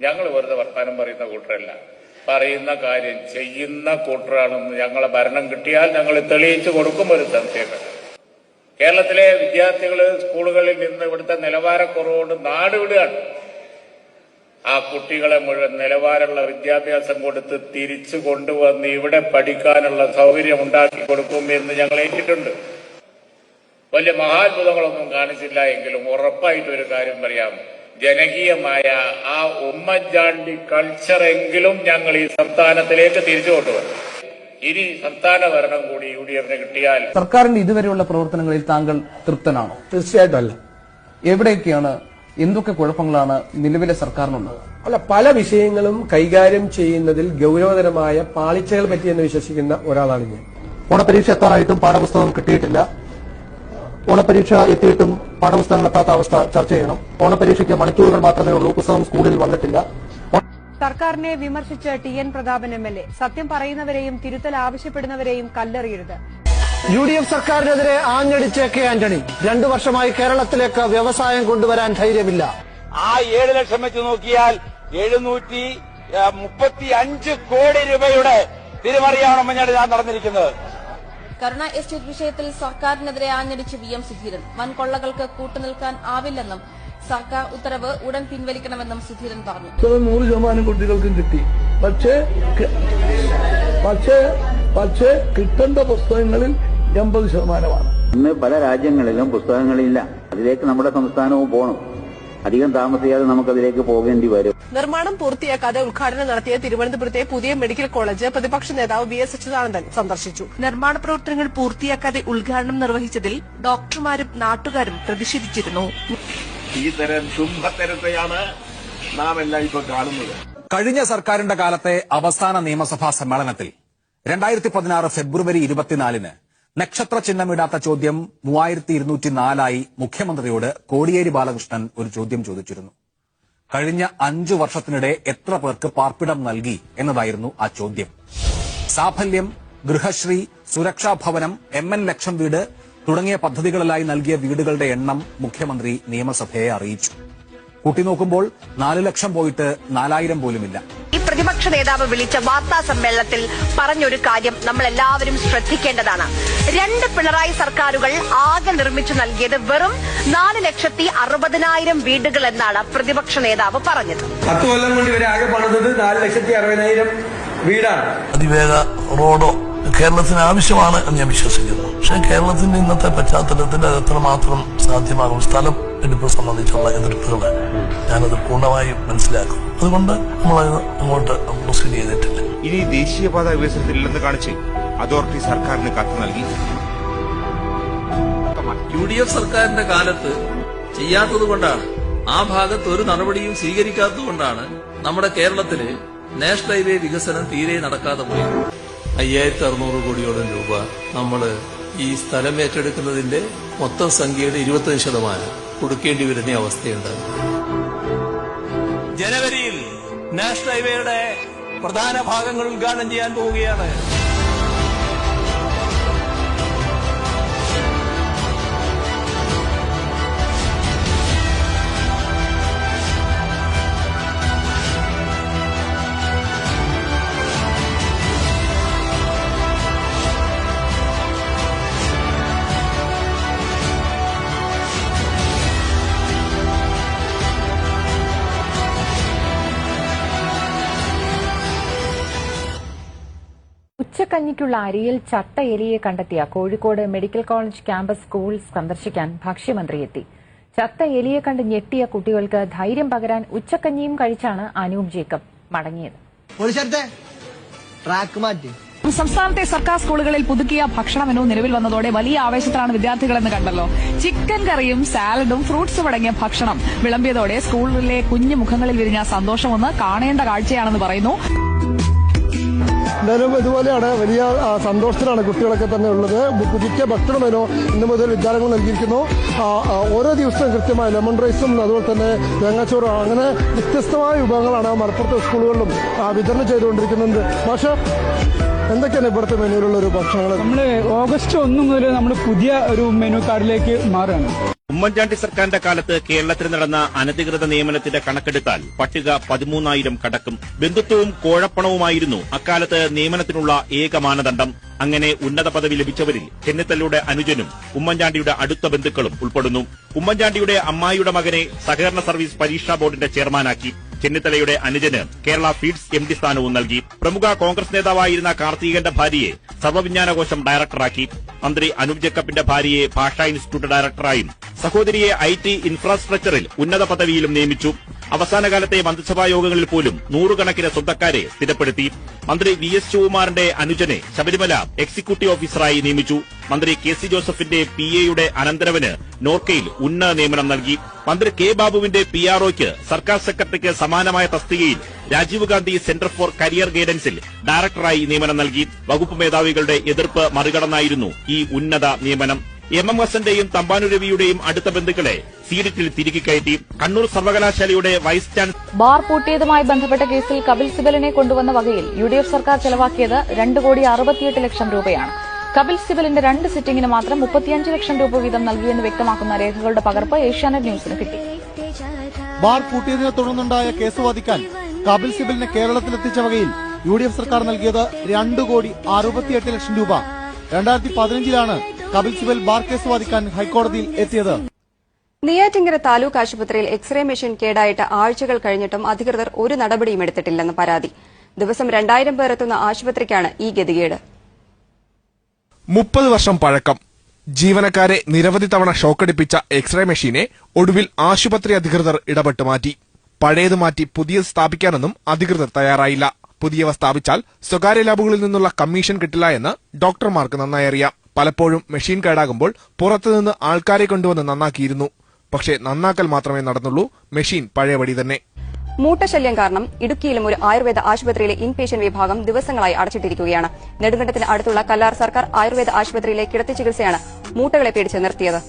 ഞങ്ങൾ വെറുതെ വർത്താനം പറയുന്ന കൂട്ടരല്ല, പറയുന്ന കാര്യം ചെയ്യുന്ന കൂട്ടരാണെന്ന് ഞങ്ങളെ ഭരണം കിട്ടിയാൽ ഞങ്ങൾ തെളിയിച്ചു കൊടുക്കും. ഒരു സംശയങ്ങൾ കേരളത്തിലെ വിദ്യാർത്ഥികൾ സ്കൂളുകളിൽ നിന്ന് ഇവിടുത്തെ നിലവാരക്കുറവുകൊണ്ട് നാട് വിടുകയാണ്. ആ കുട്ടികളെ മുഴുവൻ നിലവാരമുള്ള വിദ്യാഭ്യാസം കൊടുത്ത് തിരിച്ചു കൊണ്ടുവന്ന് ഇവിടെ പഠിക്കാനുള്ള സൗകര്യം ഉണ്ടാക്കി കൊടുക്കും എന്ന് ഞങ്ങൾ ഏറ്റിട്ടുണ്ട്. വലിയ മഹാത്ഭുതങ്ങളൊന്നും കാണിച്ചില്ല എങ്കിലും ഉറപ്പായിട്ടൊരു കാര്യം പറയാം, ജനകീയമായ ആ ഉമ്മൻചാണ്ടി കൾച്ചറെങ്കിലും ഞങ്ങൾ ഈ സംസ്ഥാനത്തിലേക്ക് തിരിച്ചു കൊണ്ടുവരും. ഇനി സംസ്ഥാന ഭരണം കൂടി UDF കിട്ടിയാൽ. സർക്കാരിന്റെ ഇതുവരെയുള്ള പ്രവർത്തനങ്ങളിൽ താങ്കൾ തൃപ്തനാണോ? തീർച്ചയായിട്ടും അല്ല. എവിടെയൊക്കെയാണ്, എന്തൊക്കെ കുഴപ്പങ്ങളാണ് നിലവിലെ സർക്കാരിനുള്ളത്? അല്ല, പല വിഷയങ്ങളും കൈകാര്യം ചെയ്യുന്നതിൽ ഗൌരവതരമായ പാളിച്ചകൾ പറ്റിയെന്ന് വിശ്വസിക്കുന്ന ഒരാളാണ് ഞാൻ. ഓണപരീക്ഷ എത്താറായിട്ടും പാഠപുസ്തകം കിട്ടിയിട്ടില്ല. ഓണപരീക്ഷ എത്തിയിട്ടും പാഠപുസ്തകങ്ങൾ എത്താത്ത അവസ്ഥ ചർച്ച ചെയ്യണം. ഓണപരീക്ഷയ്ക്ക് മണിക്കൂറുകൾ മാത്രമേ ഉള്ളൂ, പുസ്തകം സ്കൂളിൽ വന്നിട്ടില്ല. സർക്കാരിനെ വിമർശിച്ച് TN പ്രതാപൻ MLA, സത്യം പറയുന്നവരെയും തിരുത്തൽ ആവശ്യപ്പെടുന്നവരെയും കല്ലെറിയരുത്. UDF സർക്കാരിനെതിരെ ആഞ്ഞടിച്ച് കെ ആന്റണി. 2 വർഷമായി കേരളത്തിലേക്ക് വ്യവസായം കൊണ്ടുവരാൻ ധൈര്യമില്ല. ആ 7 ലക്ഷം വെച്ച് നോക്കിയാൽ 735 കോടി രൂപയുടെ തിരിമറിയാണ് ഉമ്മൻചാണ്ടി നടന്നിരിക്കുന്നത്. കരുണ എസ്റ്റേറ്റ് വിഷയത്തിൽ സർക്കാരിനെതിരെ ആഞ്ഞടിച്ച് VM സുധീരൻ. വൻകൊള്ളകൾക്ക് കൂട്ടുനിൽക്കാൻ ആവില്ലെന്നും സർക്കാർ ഉത്തരവ് ഉടൻ പിൻവലിക്കണമെന്നും സുധീരൻ പറഞ്ഞു. 100% കുട്ടികൾക്കും കിട്ടി. പക്ഷേ കിട്ടേണ്ട പുസ്തകങ്ങളിൽ 80%. ഇന്ന് പല രാജ്യങ്ങളിലും പുസ്തകങ്ങളില്ല. അതിലേക്ക് നമ്മുടെ സംസ്ഥാനവും പോകണം. അധികം താമസിയാതെ നമുക്കതിലേക്ക് പോകേണ്ടി വരും. നിർമ്മാണം പൂർത്തിയാക്കാതെ ഉദ്ഘാടനം നടത്തിയ തിരുവനന്തപുരത്തെ പുതിയ മെഡിക്കൽ കോളേജ് പ്രതിപക്ഷ നേതാവ് VS അച്യുതാനന്ദൻ സന്ദർശിച്ചു. നിർമ്മാണ പ്രവർത്തനങ്ങൾ പൂർത്തിയാക്കാതെ ഉദ്ഘാടനം നിർവഹിച്ചതിൽ ഡോക്ടർമാരും നാട്ടുകാരും പ്രതിഷേധിച്ചിരുന്നു. ഈ തരം ശുംഭത്തരത്തെയാണ് നാം എല്ലാം ഇപ്പോൾ കാണുന്നത്. കഴിഞ്ഞ സർക്കാരിന്റെ കാലത്തെ അവസാന നിയമസഭാ സമ്മേളനത്തിൽ 2016 ഫെബ്രുവരി 24 നക്ഷത്ര ചിഹ്നമിടാത്ത ചോദ്യം 3204 മുഖ്യമന്ത്രിയോട് കോടിയേരി ബാലകൃഷ്ണൻ ഒരു ചോദ്യം ചോദിച്ചിരുന്നു. കഴിഞ്ഞ 5 വർഷത്തിനിടെ എത്ര പേർക്ക് പാർപ്പിടം നൽകി എന്നതായിരുന്നു ആ ചോദ്യം. സാഫല്യം, ഗൃഹശ്രീ, സുരക്ഷാ ഭവനം, MN ലക്ഷം വീട് തുടങ്ങിയ പദ്ധതികളിലായി നൽകിയ വീടുകളുടെ എണ്ണം മുഖ്യമന്ത്രി നിയമസഭയെ അറിയിച്ചു. കൂട്ടിനോക്കുമ്പോൾ 4 ലക്ഷം പോയിട്ട് 4000 പോലുമില്ല. ഈ പ്രതിപക്ഷ നേതാവ് വിളിച്ച വാർത്താ സമ്മേളനത്തിൽ പറഞ്ഞൊരു കാര്യം നമ്മൾ എല്ലാവരും ശ്രദ്ധിക്കേണ്ടതാണ്. 2 പിണറായി സർക്കാരുകൾ ആകെ നിർമ്മിച്ചു നൽകിയത് വെറും 4,60,000 വീടുകൾ എന്നാണ് പ്രതിപക്ഷ നേതാവ് പറഞ്ഞത്. 10 കൊല്ലം കൊണ്ട് ഇവരെ ആകെ പണിതത് 4,60,000 വീടാണ്. അതിവേഗ റോഡോ കേരളത്തിന് ആവശ്യമാണ് എന്ന് ഞാൻ വിശ്വസിക്കുന്നു. പക്ഷെ കേരളത്തിന്റെ ഇന്നത്തെ പശ്ചാത്തലത്തിൽ അത് എത്രമാത്രം സാധ്യമാകും, സ്ഥലം എടുപ്പ് സംബന്ധിച്ചുള്ള എതിർപ്പുകൾ ഞാനത് പൂർണ്ണമായും മനസ്സിലാക്കും. അതുകൊണ്ട് നമ്മളത് അങ്ങോട്ട് പ്രൊസീഡ് ചെയ്തിട്ടില്ല. ഇനി ദേശീയപാത വികസനത്തിലില്ലെന്ന് കാണിച്ച് അതോറിറ്റി സർക്കാരിന് കത്ത് നൽകി. UDF സർക്കാരിന്റെ കാലത്ത് ചെയ്യാത്തതുകൊണ്ടാണ്, ആ ഭാഗത്ത് ഒരു നടപടിയും സ്വീകരിക്കാത്തതുകൊണ്ടാണ് നമ്മുടെ കേരളത്തില് നാഷണൽ ഹൈവേ വികസനം തീരെ നടക്കാതെ പോയി. 5600 കോടിയോളം രൂപ നമ്മള് ഈ സ്ഥലം ഏറ്റെടുക്കുന്നതിന്റെ മൊത്തം സംഖ്യയുടെ 25% കൊടുക്കേണ്ടി വരുന്ന അവസ്ഥയുണ്ടാകും. ജനുവരിയിൽ നാഷണൽ ഹൈവേയുടെ പ്രധാന ഭാഗങ്ങൾ ഉദ്ഘാടനം ചെയ്യാൻ പോവുകയാണ്. ഉച്ചക്കഞ്ഞിക്കുള്ള അരിയിൽ ചത്ത എലിയെ കണ്ടെത്തിയ Kozhikode medical college campus school സന്ദർശിക്കാൻ ഭക്ഷ്യമന്ത്രി എത്തി. ചത്ത എലിയെ കണ്ട് ഞെട്ടിയ കുട്ടികൾക്ക് ധൈര്യം പകരാൻ ഉച്ചക്കഞ്ഞിയും കഴിച്ചാണ് അനൂപ് ജേക്കബ് മടങ്ങിയത്. സംസ്ഥാനത്തെ സർക്കാർ സ്കൂളുകളിൽ പുതുക്കിയ ഭക്ഷണ മെനു നിലവിൽ വന്നതോടെ വലിയ ആവേശത്തിലാണ് വിദ്യാർത്ഥികളെന്ന് കണ്ടല്ലോ. ചിക്കൻ കറിയും സാലഡും ഫ്രൂട്ട്സും അടങ്ങിയ ഭക്ഷണം വിളമ്പിയതോടെ സ്കൂളിലെ കുഞ്ഞു മുഖങ്ങളിൽ വിരിഞ്ഞ സന്തോഷമൊന്ന് കാണേണ്ട കാഴ്ചയാണെന്ന് പറയുന്നു. എന്തായാലും ഇതുപോലെയാണ്, വലിയ സന്തോഷത്തിലാണ് കുട്ടികളൊക്കെ തന്നെ ഉള്ളത്. പുതുക്കിയ ഭക്ഷണ മെനു ഇന്നു മുതൽ വിദ്യാലയങ്ങൾ നൽകിയിരിക്കുന്നു. ഓരോ ദിവസവും കൃത്യമായ ലെമൺ റൈസും അതുപോലെ തന്നെ തേങ്ങാച്ചോറും അങ്ങനെ വ്യത്യസ്തമായ വിഭവങ്ങളാണ് മലപ്പുറത്തെ സ്കൂളുകളിലും വിതരണം ചെയ്തുകൊണ്ടിരിക്കുന്നത്. പക്ഷേ എന്തൊക്കെയാണ് ഇവിടുത്തെ മെനുവിലുള്ള ഒരു ഭക്ഷണങ്ങൾ? നമ്മൾ ഓഗസ്റ്റ് 1 മുതൽ നമ്മൾ പുതിയ ഒരു മെനു കാർഡിലേക്ക് മാറുകയാണ്. ഉമ്മൻചാണ്ടി സർക്കാരിന്റെ കാലത്ത് കേരളത്തിൽ നടന്ന അനധികൃത നിയമനത്തിന്റെ കണക്കെടുത്താൽ പട്ടിക 13,000 കടക്കും. ബന്ധുത്വവും കോഴപ്പണവുമായിരുന്നു അക്കാലത്ത് നിയമനത്തിനുള്ള ഏക മാനദണ്ഡം. അങ്ങനെ ഉന്നത പദവി ലഭിച്ചവരിൽ ചെന്നിത്തലയുടെ അനുജനും ഉമ്മൻചാണ്ടിയുടെ അടുത്ത ബന്ധുക്കളും ഉൾപ്പെടുന്നു. ഉമ്മൻചാണ്ടിയുടെ അമ്മായിയുടെ മകനെ സഹകരണ സർവീസ് പരീക്ഷാ ബോർഡിന്റെ ചെയർമാനാക്കി. ചെന്നിത്തലയുടെ അനുജന് കേരള ഫീഡ്സ് MD സ്ഥാനവും നൽകി. പ്രമുഖ കോൺഗ്രസ് നേതാവായിരുന്ന കാർത്തികന്റെ ഭാര്യയെ സർവ്വവിജ്ഞാനകോശം ഡയറക്ടറാക്കി. മന്ത്രി അനൂപ് ജേക്കബിന്റെ ഭാര്യയെ ഭാഷാ ഇൻസ്റ്റിറ്റ്യൂട്ട് ഡയറക്ടറായും സഹോദരിയെ IT ഇൻഫ്രാസ്ട്രക്ചറിൽ ഉന്നത പദവിയിലും നിയമിച്ചു. അവസാന കാലത്തെ മന്ത്രിസഭാ യോഗങ്ങളിൽ പോലും നൂറുകണക്കിന് സ്വന്തക്കാരെ സ്ഥിരപ്പെടുത്തി. മന്ത്രി VS ശിവകുമാറിന്റെ അനുജനെ ശബരിമല എക്സിക്യൂട്ടീവ് ഓഫീസറായി നിയമിച്ചു. മന്ത്രി KC ജോസഫിന്റെ PAയുടെ അനന്തരവന് നോർക്കയിൽ ഉന്നത നിയമനം നൽകി. മന്ത്രി K ബാബുവിന്റെ PROയ്ക്ക് സർക്കാർ സെക്രട്ടറിക്ക് സമാനമായ തസ്തികയിൽ Rajiv Gandhi centre for career ഗൈഡൻസിൽ ഡയറക്ടറായി നിയമനം നൽകി. വകുപ്പ് മേധാവികളുടെ എതിർപ്പ് മറികടന്നായിരുന്നു ഈ ഉന്നത നിയമനം. MM ഹസന്റെയും തമ്പാനു രവിയുടെയും അടുത്ത ബന്ധുക്കളെ സീഡിറ്റിൽ തിരികെ കയറ്റി. കണ്ണൂർ സർവകലാശാലയുടെ വൈസ് ചാൻസലർ ബാർ പൂട്ടിയതുമായി ബന്ധപ്പെട്ട കേസിൽ കപിൽ സിബലിനെ കൊണ്ടുവന്ന വകയിൽ UDF സർക്കാർ ചെലവാക്കിയത് 2,68 ലക്ഷം രൂപയാണ്. കപിൽ സിബലിന്റെ 2 സിറ്റിംഗിന് മാത്രം 35 ലക്ഷം രൂപ വീതം നൽകിയെന്ന് വ്യക്തമാക്കുന്ന രേഖകളുടെ പകർപ്പ് ഏഷ്യാനെറ്റ് ന്യൂസിന് കിട്ടി. ബാർ പൂട്ടിയതിനെ തുടർന്നുണ്ടായ കേസ് വാദിക്കാൻ കപിൽ സിബലിനെ കേരളത്തിലെത്തിച്ച വകയിൽ UDF സർക്കാർ നൽകിയത് 2,68 ലക്ഷം രൂപ. 2015 കപിൽ സിബൽ ബാർ കേസ് വാദിക്കാൻ ഹൈക്കോടതിയിൽ എത്തിയത്. നെയ്യാറ്റിങ്കര താലൂക്ക് ആശുപത്രിയിൽ എക്സ്റേ മെഷീൻ കേടായിട്ട് ആഴ്ചകൾ കഴിഞ്ഞിട്ടും അധികൃതർ ഒരു നടപടിയും എടുത്തിട്ടില്ലെന്ന് പരാതി. ദിവസം 2000 പേർ എത്തുന്ന ആശുപത്രിക്കാണ് ഈ ഗതികേട്. 30 വർഷം പഴക്കം, ജീവനക്കാരെ നിരവധി തവണ ഷോക്കടിപ്പിച്ച എക്സ്റേ മെഷീനെ ഒടുവിൽ ആശുപത്രി അധികൃതർ ഇടപെട്ട് മാറ്റി. പഴയത് മാറ്റി പുതിയത് സ്ഥാപിക്കാനൊന്നും അധികൃതർ തയ്യാറായില്ല. പുതിയവ സ്ഥാപിച്ചാൽ സ്വകാര്യ ലാബുകളിൽ നിന്നുള്ള കമ്മീഷൻ കിട്ടില്ല എന്ന് ഡോക്ടർമാർക്ക് നന്നായി അറിയാം. പലപ്പോഴും മെഷീൻ കേടാകുമ്പോൾ പുറത്തുനിന്ന് ആൾക്കാരെ കൊണ്ടുവന്ന് നന്നാക്കിയിരുന്നു. പക്ഷേ നന്നാക്കൽ മാത്രമേ നടന്നുള്ളൂ. മെഷീൻ പഴയപടി തന്നെ. മൂട്ടശല്യം കാരണം ഇടുക്കിയിലും ഒരു ആയുർവേദ ആശുപത്രിയിലെ ഇൻപേഷ്യന്റ് വിഭാഗം ദിവസങ്ങളായി അടച്ചിട്ടിരിക്കുകയാണ്. നെടുങ്കണ്ടത്തിന് അടുത്തുള്ള കല്ലാർ സർക്കാർ ആയുർവേദ ആശുപത്രിയിലെ കിടത്തി ചികിത്സയാണ് മൂട്ടകളെ പേടിച്ച് നിർത്തിയത്.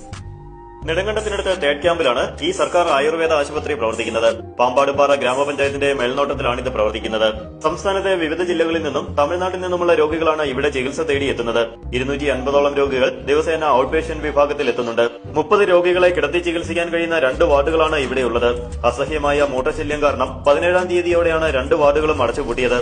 നെടുങ്കണ്ടത്തിനടുത്ത് തേർഡ് ക്യാമ്പിലാണ് ഈ സർക്കാർ ആയുർവേദ ആശുപത്രി പ്രവർത്തിക്കുന്നത്. പാമ്പാടുംപാറ ഗ്രാമപഞ്ചായത്തിന്റെ മേൽനോട്ടത്തിലാണ് ഇത് പ്രവർത്തിക്കുന്നത്. സംസ്ഥാനത്തെ വിവിധ ജില്ലകളിൽ നിന്നും തമിഴ്നാട്ടിൽ നിന്നുമുള്ള രോഗികളാണ് ഇവിടെ ചികിത്സ തേടിയെത്തുന്നത്. 250ഓളം രോഗികൾ ദിവസേന ഔട്ട് പേഷ്യന്റ് വിഭാഗത്തിൽ എത്തുന്നുണ്ട്. 30 രോഗികളെ കിടത്തി ചികിത്സിക്കാൻ കഴിയുന്ന 2 വാർഡുകളാണ് ഇവിടെയുള്ളത്. അസഹ്യമായ മൂട്ടശല്യം കാരണം 17-ാം തീയതിയോടെയാണ് 2 വാർഡുകളും അടച്ചുപൂട്ടിയത്.